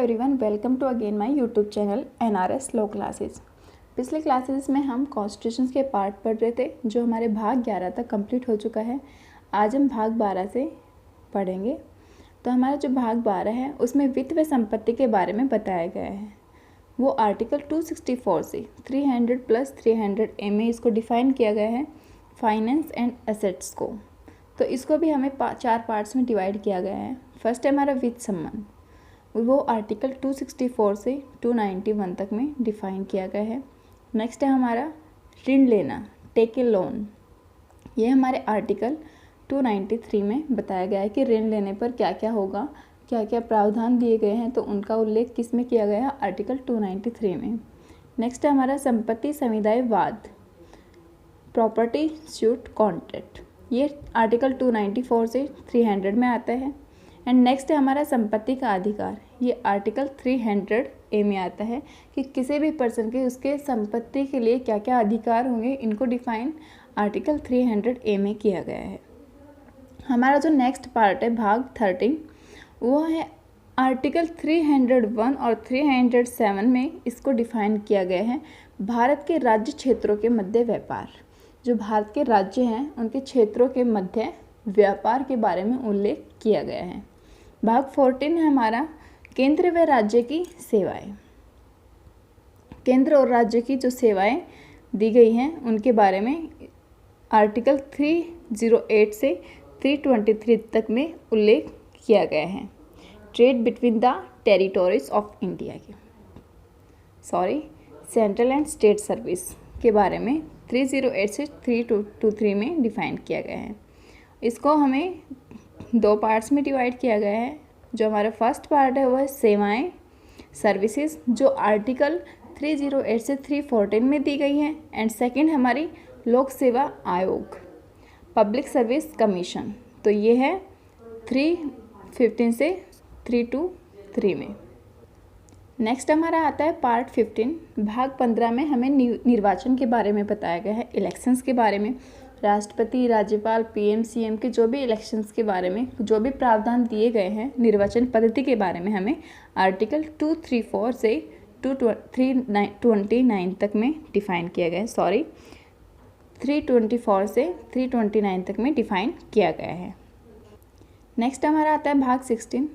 Everyone, welcome to again my YouTube channel NRS law classes. पिछले classes में हम constitution के पार्ट पढ़ रहे थे, जो हमारे भाग 11 तक कंप्लीट हो चुका है। आज हम भाग 12 से पढ़ेंगे। तो हमारा जो भाग 12 है उसमें वित्त व संपत्ति के बारे में बताया गया है। वो आर्टिकल 264 से 300 + 300 ए में इसको डिफ़ाइन किया गया है, फाइनेंस एंड एसेट्स को। तो इसको भी हमें 4 पार्ट्स में डिवाइड किया गया है। फर्स्ट है हमारा वित्त संबंध, वो आर्टिकल 264 से 291 तक में डिफ़ाइन किया गया है। नेक्स्ट है हमारा ऋण लेना, टेक ए लोन। ये हमारे आर्टिकल 293 में बताया गया है कि ऋण लेने पर क्या क्या होगा, क्या क्या प्रावधान दिए गए हैं, तो उनका उल्लेख किस में किया गया है, आर्टिकल 293 में। नेक्स्ट है हमारा संपत्ति समुदाय वाद, प्रॉपर्टी सूट कॉन्ट्रैक्ट। ये आर्टिकल 294 से 300 में आता है। एंड नेक्स्ट है हमारा संपत्ति का अधिकार। ये आर्टिकल 300 ए में आता है कि किसी भी पर्सन के उसके संपत्ति के लिए क्या क्या अधिकार होंगे, इनको डिफाइन आर्टिकल 300 ए में किया गया है। हमारा जो नेक्स्ट पार्ट है भाग 13, वो है आर्टिकल 301 और 307 में इसको डिफाइन किया गया है, भारत के राज्य क्षेत्रों के मध्य व्यापार। जो भारत के राज्य हैं उनके क्षेत्रों के मध्य व्यापार के बारे में उल्लेख किया गया है। भाग 14 है हमारा केंद्र व राज्य की सेवाएं। केंद्र और राज्य की जो सेवाएं दी गई हैं उनके बारे में आर्टिकल 308 से 323 तक में उल्लेख किया गया है। Trade between the territories of India के सेंट्रल एंड स्टेट सर्विस के बारे में 308 से 323 में डिफाइन किया गया है। इसको हमें 2 पार्ट्स में डिवाइड किया गया है। जो हमारा फर्स्ट पार्ट है वह सेवाएं, सर्विसेज, जो आर्टिकल 308 से 314 में दी गई हैं। एंड सेकंड हमारी लोक सेवा आयोग, पब्लिक सर्विस कमीशन। तो ये है 315 से 323 में। नेक्स्ट हमारा आता है पार्ट 15। भाग 15 में हमें निर्वाचन के बारे में बताया गया है, इलेक्शंस के बारे में, राष्ट्रपति, राज्यपाल, PM, CM के जो भी इलेक्शंस के बारे में जो भी प्रावधान दिए गए हैं, निर्वाचन पद्धति के बारे में हमें आर्टिकल 234 से 329 तक में डिफ़ाइन किया गया है। 324 से 329 तक में डिफ़ाइन किया गया है। नेक्स्ट हमारा आता है भाग 16।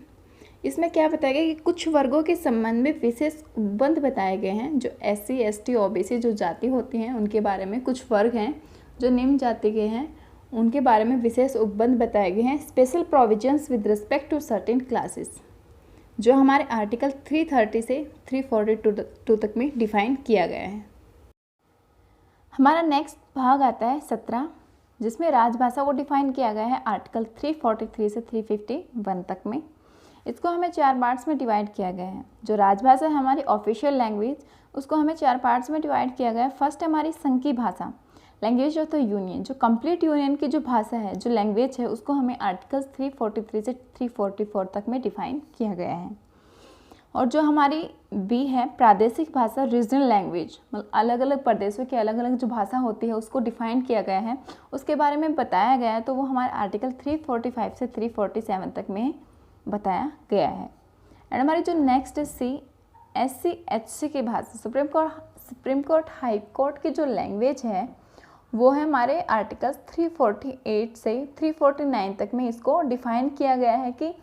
इसमें क्या बताया गया कि कुछ वर्गों के संबंध में विशेष उपबंध बताए गए हैं। जो SC, ST, OBC जो जाति होती हैं उनके बारे में, कुछ वर्ग हैं जो निम्न जाति के हैं उनके बारे में विशेष उपबंध बताए गए हैं। Special provisions with respect to certain classes, जो हमारे आर्टिकल 330 से 342 तक में डिफाइन किया गया है। हमारा नेक्स्ट भाग आता है 17, जिसमें राजभाषा को डिफाइन किया गया है आर्टिकल 343 से 351 तक में। इसको हमें 4 पार्ट्स में डिवाइड किया गया है। जो राजभाषा है हमारी ऑफिशियल लैंग्वेज, उसको हमें 4 पार्ट्स में डिवाइड किया गया है। फर्स्ट हमारी संघ की भाषा, लैंग्वेज ऑफ द यूनियन, जो कंप्लीट यूनियन की जो भाषा है, जो लैंग्वेज है, उसको हमें आर्टिकल 343 से 344 तक में डिफाइन किया गया है। और जो हमारी बी है प्रादेशिक भाषा, रीजनल लैंग्वेज, मतलब अलग अलग प्रदेशों की अलग अलग जो भाषा होती है उसको डिफाइन किया गया है, उसके बारे में बताया गया है। तो वो हमारे आर्टिकल 345 से 347 तक में बताया गया है। एंड हमारी जो नेक्स्ट सी, SC, HC की भाषा, सुप्रीम कोर्ट, हाई कोर्ट की जो लैंग्वेज है वो है हमारे आर्टिकल 348 से 349 तक में इसको डिफाइन किया गया है कि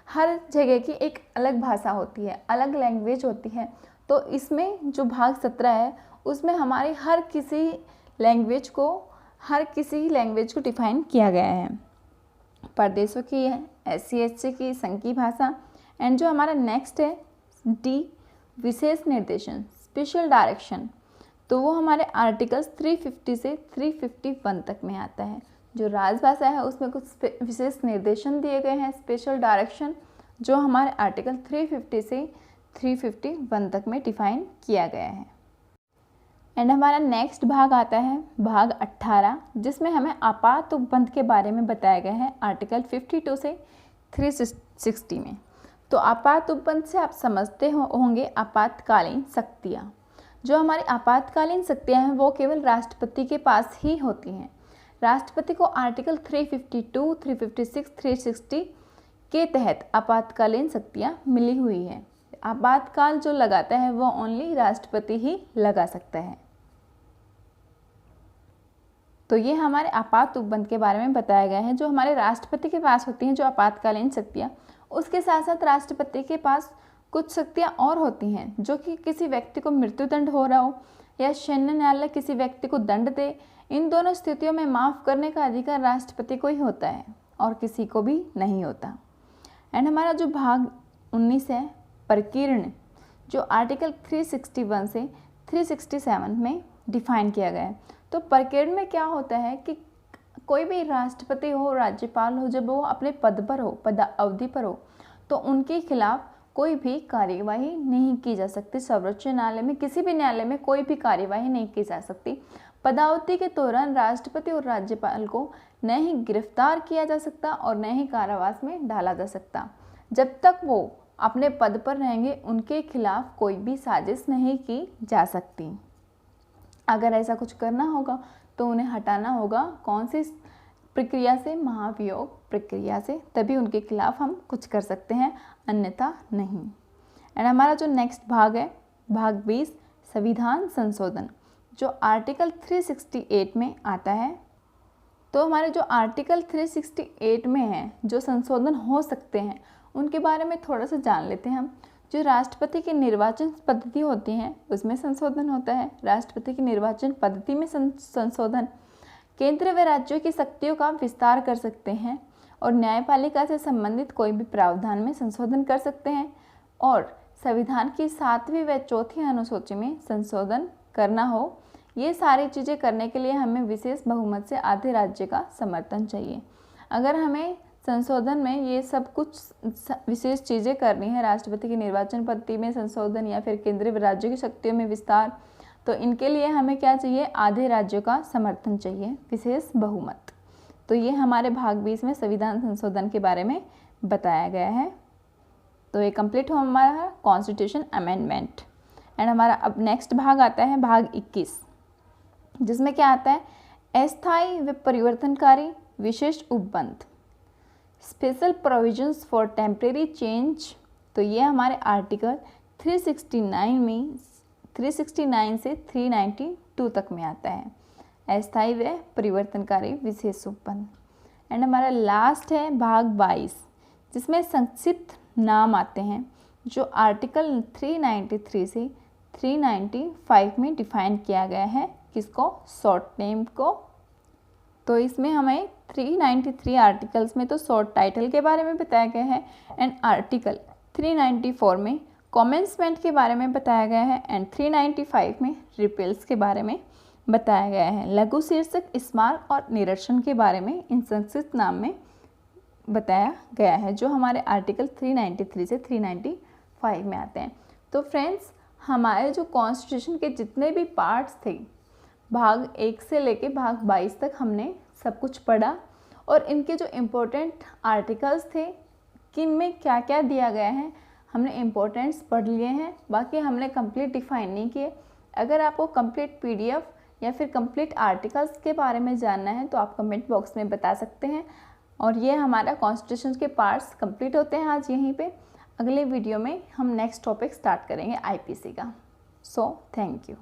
हर जगह की एक अलग भाषा होती है, अलग लैंग्वेज होती है। तो इसमें जो भाग 17 है उसमें हमारी हर किसी लैंग्वेज को डिफाइन किया गया है। प्रदेशों की है, SC, HC की, संघ की भाषा। एंड जो हमारा नेक्स्ट है D, विशेष निर्देशन, स्पेशल डायरेक्शन, तो वो हमारे आर्टिकल्स 350 से 351 तक में आता है। जो राजभाषा है उसमें कुछ विशेष निर्देशन दिए गए हैं, स्पेशल डायरेक्शन, जो हमारे आर्टिकल 350 से 351 तक में डिफाइन किया गया है। एंड हमारा नेक्स्ट भाग आता है भाग 18, जिसमें हमें आपात उपबंध के बारे में बताया गया है आर्टिकल 52 से 360 में। तो आपात उपबंध से आप समझते होंगे आपातकालीन शक्तियाँ। जो हमारी आपातकालीन शक्तियाँ हैं वो केवल राष्ट्रपति के पास ही होती हैं। राष्ट्रपति को आर्टिकल 352, 356, 360 के तहत आपातकालीन शक्तियाँ मिली हुई हैं। आपातकाल जो लगाता है वो ओनली राष्ट्रपति ही लगा सकता है। तो ये हमारे आपात उपबंध के बारे में बताया गया है। जो हमारे राष्ट्रपति के पास होती हैं जो आपातकालीन शक्तियाँ, उसके साथ साथ राष्ट्रपति के पास कुछ शक्तियाँ और होती हैं, जो कि किसी व्यक्ति को मृत्युदंड हो रहा हो या सैन्य न्यायालय किसी व्यक्ति को दंड दे, इन दोनों स्थितियों में माफ़ करने का अधिकार राष्ट्रपति को ही होता है और किसी को भी नहीं होता। एंड हमारा जो भाग 19 है प्रकीर्ण, जो आर्टिकल 361 से 367 में डिफाइन किया गया है। तो प्रकीर्ण में क्या होता है कि कोई भी राष्ट्रपति हो, राज्यपाल हो, जब वो अपने पद पर हो, पद अवधि पर हो, तो उनके खिलाफ कोई भी कार्यवाही नहीं की जा सकती। सर्वोच्च न्यायालय में, किसी भी न्यायालय में कोई भी कार्यवाही नहीं की जा सकती। पदावधि के दौरान राष्ट्रपति और राज्यपाल को न ही गिरफ्तार किया जा सकता और न ही कारावास में डाला जा सकता। जब तक वो अपने पद पर रहेंगे उनके खिलाफ कोई भी साजिश नहीं की जा सकती। अगर ऐसा कुछ करना होगा तो उन्हें हटाना होगा कौन सी प्रक्रिया से, महाभियोग प्रक्रिया से, तभी उनके खिलाफ हम कुछ कर सकते हैं, अन्यथा नहीं। एंड हमारा जो नेक्स्ट भाग है भाग 20 संविधान संशोधन, जो आर्टिकल 368 में आता है। तो हमारे जो आर्टिकल 368 में है जो संशोधन हो सकते हैं उनके बारे में थोड़ा सा जान लेते हैं हम। जो राष्ट्रपति की निर्वाचन पद्धति होती है उसमें संशोधन होता है। राष्ट्रपति की निर्वाचन पद्धति में संशोधन, केंद्र व राज्यों की शक्तियों का विस्तार कर सकते हैं और न्यायपालिका से संबंधित कोई भी प्रावधान में संशोधन कर सकते हैं, और संविधान की 7वीं व 4थी अनुसूची में संशोधन करना हो। ये सारी चीज़ें करने के लिए हमें विशेष बहुमत से आधे राज्य का समर्थन चाहिए। अगर हमें संशोधन में ये सब कुछ विशेष चीज़ें करनी है, राष्ट्रपति की निर्वाचन पद्धति में संशोधन या फिर केंद्रीय राज्यों की शक्तियों में विस्तार, तो इनके लिए हमें क्या चाहिए, आधे राज्यों का समर्थन चाहिए, विशेष बहुमत। तो ये हमारे भाग 20 में संविधान संशोधन के बारे में बताया गया है। तो ये कंप्लीट हो हमारा कॉन्स्टिट्यूशन अमेंडमेंट। एंड हमारा अब नेक्स्ट भाग आता है भाग 21, जिसमें क्या आता है, अस्थायी व परिवर्तनकारी विशेष उपबंध, special provisions for temporary change. तो ये हमारे आर्टिकल 369 से 392 तक में आता है, अस्थायी व परिवर्तनकारी विशेष उपबंध। एंड हमारा लास्ट है भाग 22, जिसमें संक्षिप्त नाम आते हैं, जो आर्टिकल 393 से 395 में डिफाइन किया गया है। किसको, शॉर्ट नेम को। तो इसमें हमें 393 आर्टिकल्स में तो शॉर्ट टाइटल के बारे में बताया गया है, एंड आर्टिकल 394 में कमेंसमेंट के बारे में बताया गया है, एंड 395 में रिपेल्स के बारे में बताया गया है। लघु शीर्षक, स्मारक और निरीक्षण के बारे में इन संक्षिप्त नाम में बताया गया है, जो हमारे आर्टिकल 393 से 395 में आते हैं। तो फ्रेंड्स, हमारे जो कॉन्स्टिट्यूशन के जितने भी पार्ट्स थे, भाग 1 से लेके भाग 22 तक हमने सब कुछ पढ़ा, और इनके जो इम्पोर्टेंट आर्टिकल्स थे, किन में क्या क्या दिया गया है, हमने इम्पोर्टेंट्स पढ़ लिए हैं। बाकी हमने कंप्लीट डिफाइन नहीं किए। अगर आपको कंप्लीट PDF या फिर कंप्लीट आर्टिकल्स के बारे में जानना है तो आप कमेंट बॉक्स में बता सकते हैं। और ये हमारा कॉन्स्टिट्यूशन के पार्ट्स कंप्लीट होते हैं आज यहीं पे। अगले वीडियो में हम नेक्स्ट टॉपिक स्टार्ट करेंगे IPC का। So thank you.